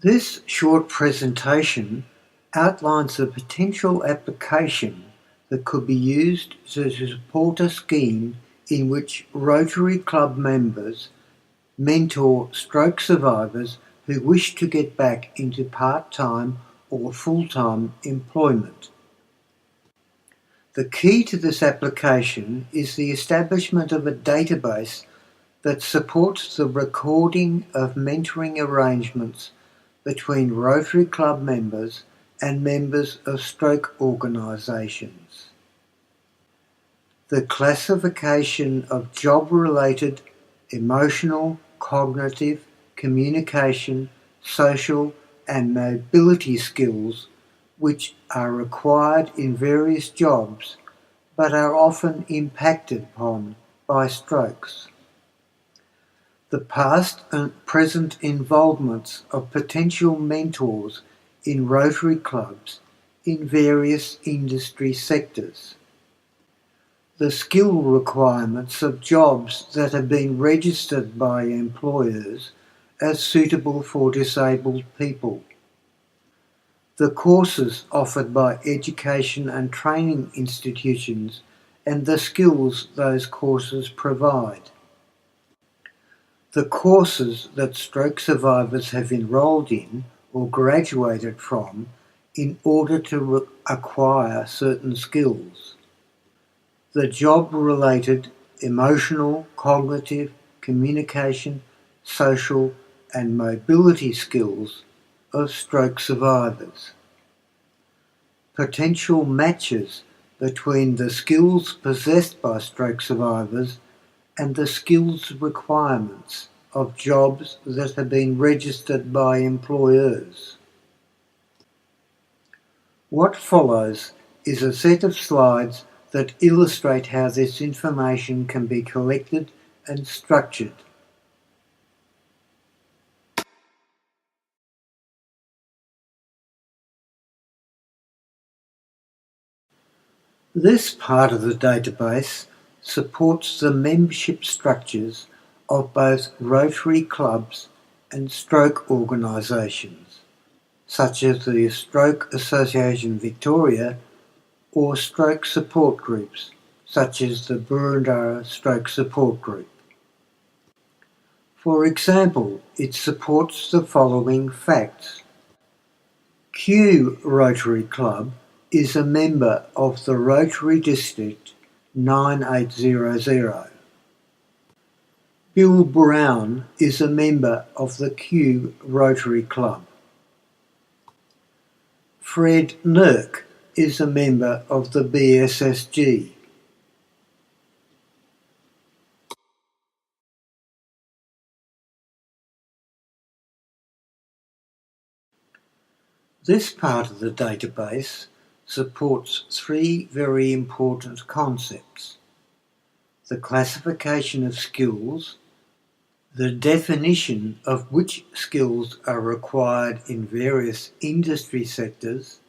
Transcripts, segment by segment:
This short presentation outlines a potential application that could be used to support a scheme in which Rotary Club members mentor stroke survivors who wish to get back into part-time or full-time employment. The key to this application is the establishment of a database that supports the recording of mentoring arrangements between Rotary Club members and members of stroke organisations. The classification of job-related emotional, cognitive, communication, social and mobility skills which are required in various jobs but are often impacted upon by strokes. The past and present involvements of potential mentors in Rotary clubs in various industry sectors. The skill requirements of jobs that have been registered by employers as suitable for disabled people. The courses offered by education and training institutions and the skills those courses provide. The courses that stroke survivors have enrolled in or graduated from in order to acquire certain skills. The job-related emotional, cognitive, communication, social and mobility skills of stroke survivors. Potential matches between the skills possessed by stroke survivors and the skills requirements of jobs that have been registered by employers. What follows is a set of slides that illustrate how this information can be collected and structured. This part of the database supports the membership structures of both Rotary clubs and stroke organisations, such as the Stroke Association Victoria or stroke support groups, such as the Burundara Stroke Support Group. For example, it supports the following facts. Kew Rotary Club is a member of the Rotary District 9800. Bill Brown is a member of the Kew Rotary Club. Fred Nurk is a member of the BSSG. This part of the database supports three very important concepts: the classification of skills, the definition of which skills are required in various industry sectors,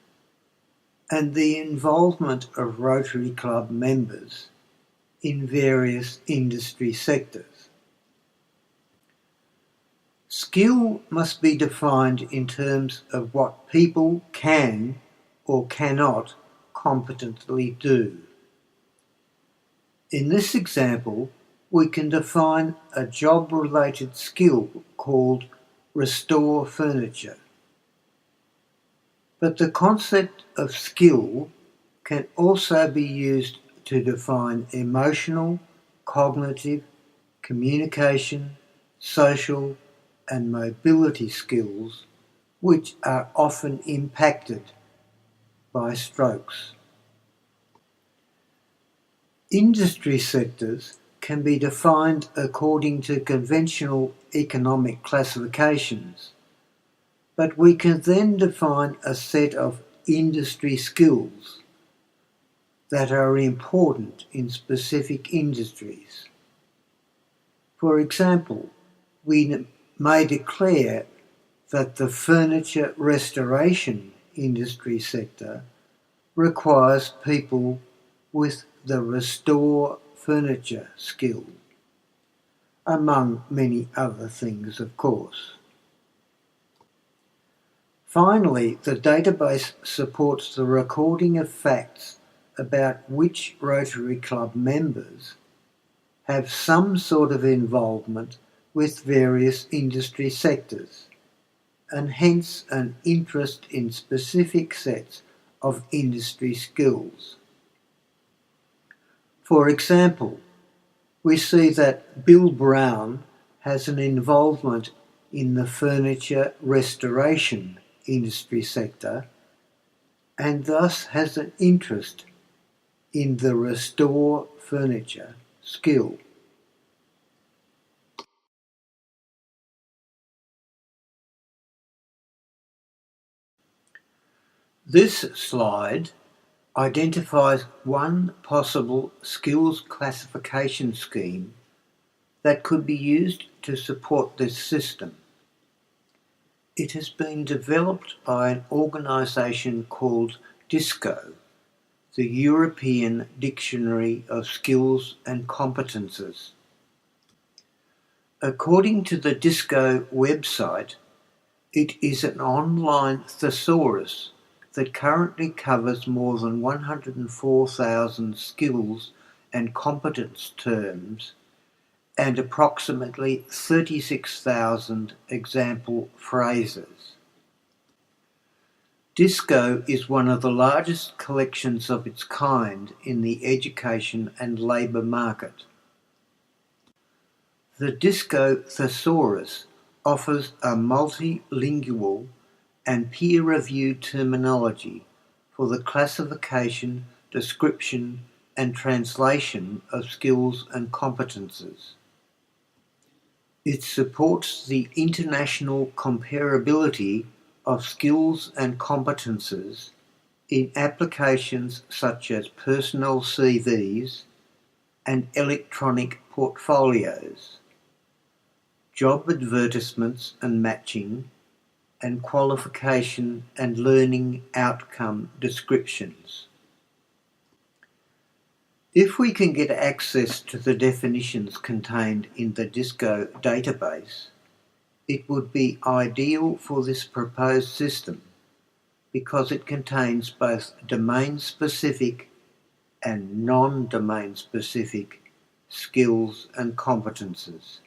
and the involvement of Rotary Club members in various industry sectors. Skill must be defined in terms of what people can or cannot competently do. In this example, we can define a job-related skill called restore furniture. But the concept of skill can also be used to define emotional, cognitive, communication, social and mobility skills which are often impacted by strokes. Industry sectors can be defined according to conventional economic classifications, but we can then define a set of industry skills that are important in specific industries. For example, we may declare that the furniture restoration industry sector requires people with the restore furniture skill, among many other things, of course. Finally, the database supports the recording of facts about which Rotary Club members have some sort of involvement with various industry sectors, and hence an interest in specific sets of industry skills. For example, we see that Bill Brown has an involvement in the furniture restoration industry sector and thus has an interest in the restore furniture skill. This slide identifies one possible skills classification scheme that could be used to support this system. It has been developed by an organisation called DISCO, the European Dictionary of Skills and Competences. According to the DISCO website, it is an online thesaurus that currently covers more than 104,000 skills and competence terms and approximately 36,000 example phrases. DISCO is one of the largest collections of its kind in the education and labour market. The DISCO thesaurus offers a multilingual and peer-reviewed terminology for the classification, description and translation of skills and competences. It supports the international comparability of skills and competences in applications such as personnel CVs and electronic portfolios, job advertisements and matching, and qualification and learning outcome descriptions. If we can get access to the definitions contained in the DISCO database, it would be ideal for this proposed system because it contains both domain-specific and non-domain specific skills and competences.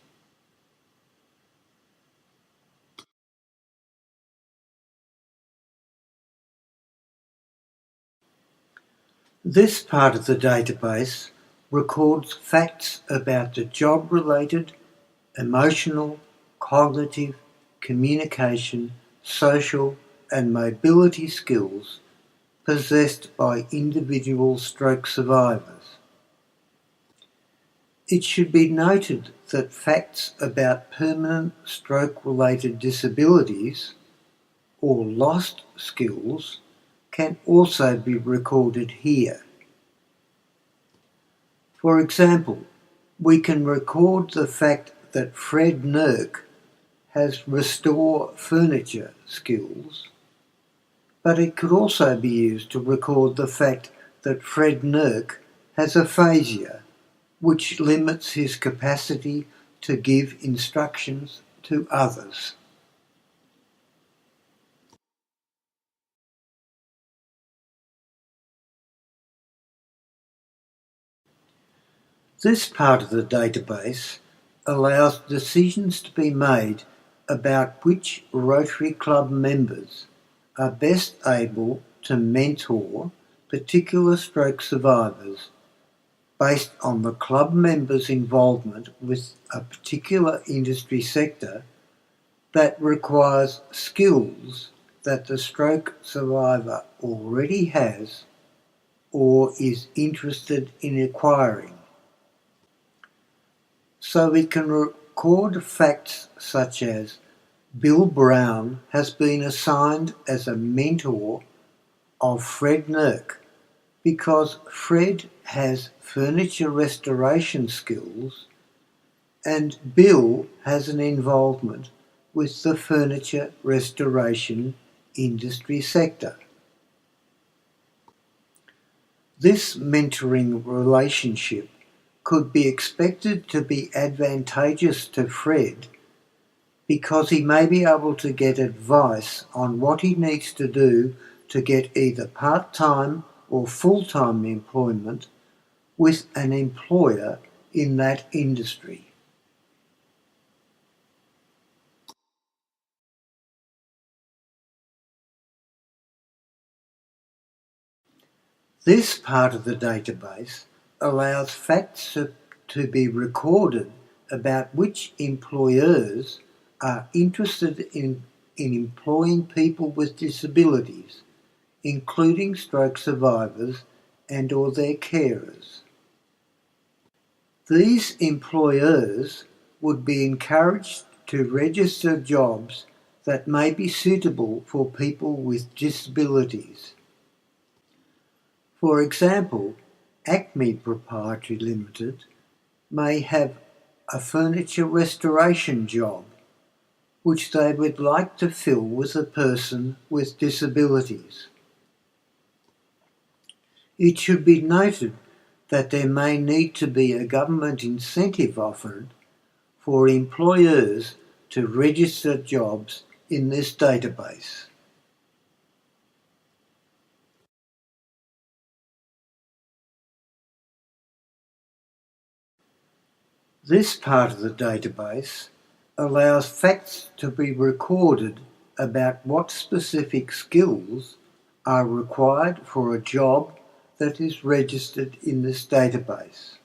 This part of the database records facts about the job-related, emotional, cognitive, communication, social and mobility skills possessed by individual stroke survivors. It should be noted that facts about permanent stroke-related disabilities or lost skills can also be recorded here. For example, we can record the fact that Fred Nurk has restore furniture skills, but it could also be used to record the fact that Fred Nurk has aphasia, which limits his capacity to give instructions to others. This part of the database allows decisions to be made about which Rotary Club members are best able to mentor particular stroke survivors based on the club members' involvement with a particular industry sector that requires skills that the stroke survivor already has or is interested in acquiring. So we can record facts such as Bill Brown has been assigned as a mentor of Fred Nurk because Fred has furniture restoration skills and Bill has an involvement with the furniture restoration industry sector. This mentoring relationship could be expected to be advantageous to Fred because he may be able to get advice on what he needs to do to get either part-time or full-time employment with an employer in that industry. This part of the database allows facts to be recorded about which employers are interested in employing people with disabilities, including stroke survivors and or their carers. These employers would be encouraged to register jobs that may be suitable for people with disabilities. For example, Acme Proprietary Limited may have a furniture restoration job which they would like to fill with a person with disabilities. It should be noted that there may need to be a government incentive offered for employers to register jobs in this database. This part of the database allows facts to be recorded about what specific skills are required for a job that is registered in this database.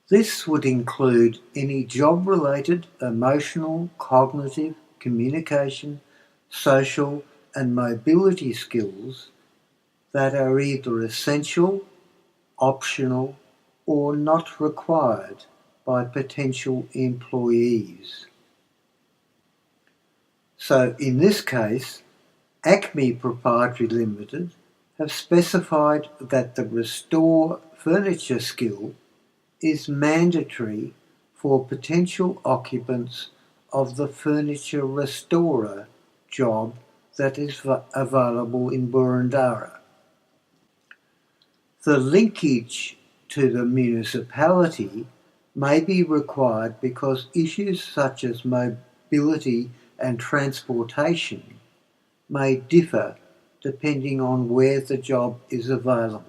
This would include any job-related emotional, cognitive, communication, social and mobility skills that are either essential, optional or not required by potential employees. So in this case, Acme Proprietary Limited have specified that the restore furniture skill is mandatory for potential occupants of the furniture restorer job that is available in Boroondara. The linkage to the municipality may be required because issues such as mobility and transportation may differ depending on where the job is available.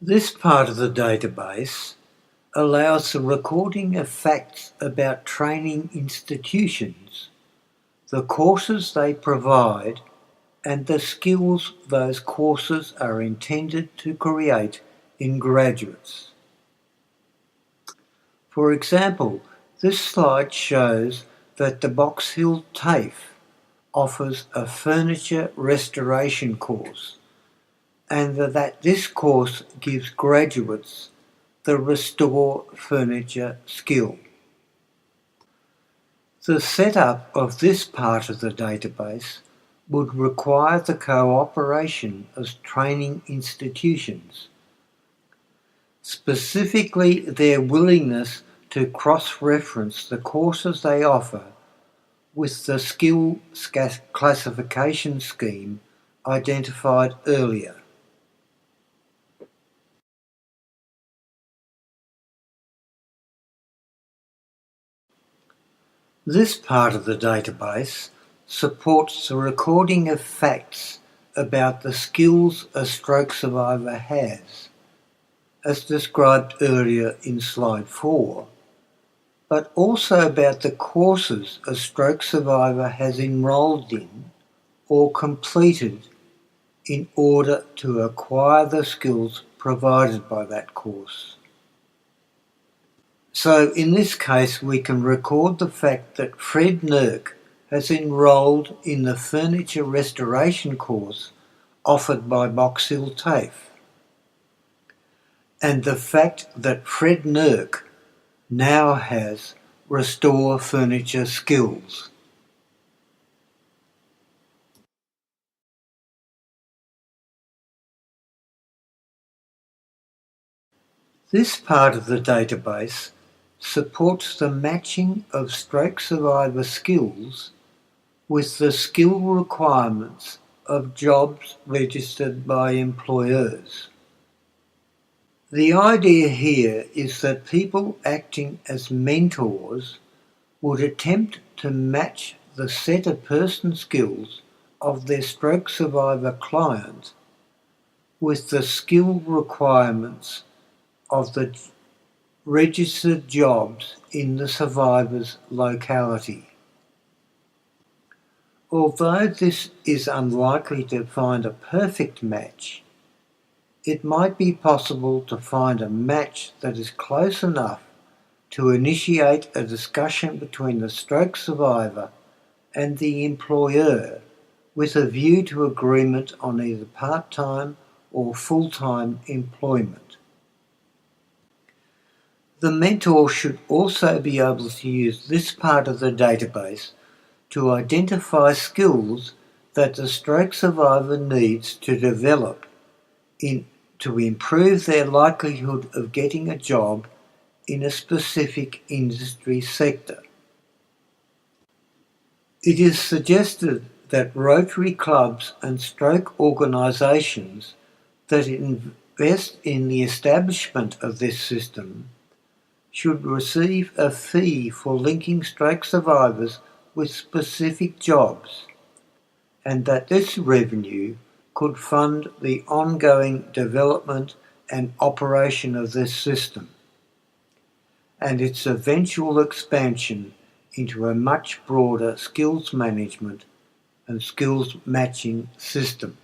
This part of the database allows the recording of facts about training institutions, the courses they provide, and the skills those courses are intended to create in graduates. For example, this slide shows that the Box Hill TAFE offers a furniture restoration course, and that this course gives graduates the restore furniture skill. The setup of this part of the database would require the cooperation of training institutions, specifically their willingness to cross-reference the courses they offer with the skill classification scheme identified earlier. This part of the database supports the recording of facts about the skills a stroke survivor has, as described earlier in slide 4, but also about the courses a stroke survivor has enrolled in or completed in order to acquire the skills provided by that course. So in this case we can record the fact that Fred Nurk has enrolled in the furniture restoration course offered by Box Hill TAFE, and the fact that Fred Nurk now has restore furniture skills. This part of the database supports the matching of stroke survivor skills with the skill requirements of jobs registered by employers. The idea here is that people acting as mentors would attempt to match the set of person skills of their stroke survivor client with the skill requirements of the registered jobs in the survivor's locality. Although this is unlikely to find a perfect match, it might be possible to find a match that is close enough to initiate a discussion between the stroke survivor and the employer with a view to agreement on either part-time or full-time employment. The mentor should also be able to use this part of the database to identify skills that the stroke survivor needs to develop to improve their likelihood of getting a job in a specific industry sector. It is suggested that Rotary clubs and stroke organisations that invest in the establishment of this system should receive a fee for linking stroke survivors with specific jobs, and that this revenue could fund the ongoing development and operation of this system, and its eventual expansion into a much broader skills management and skills matching system.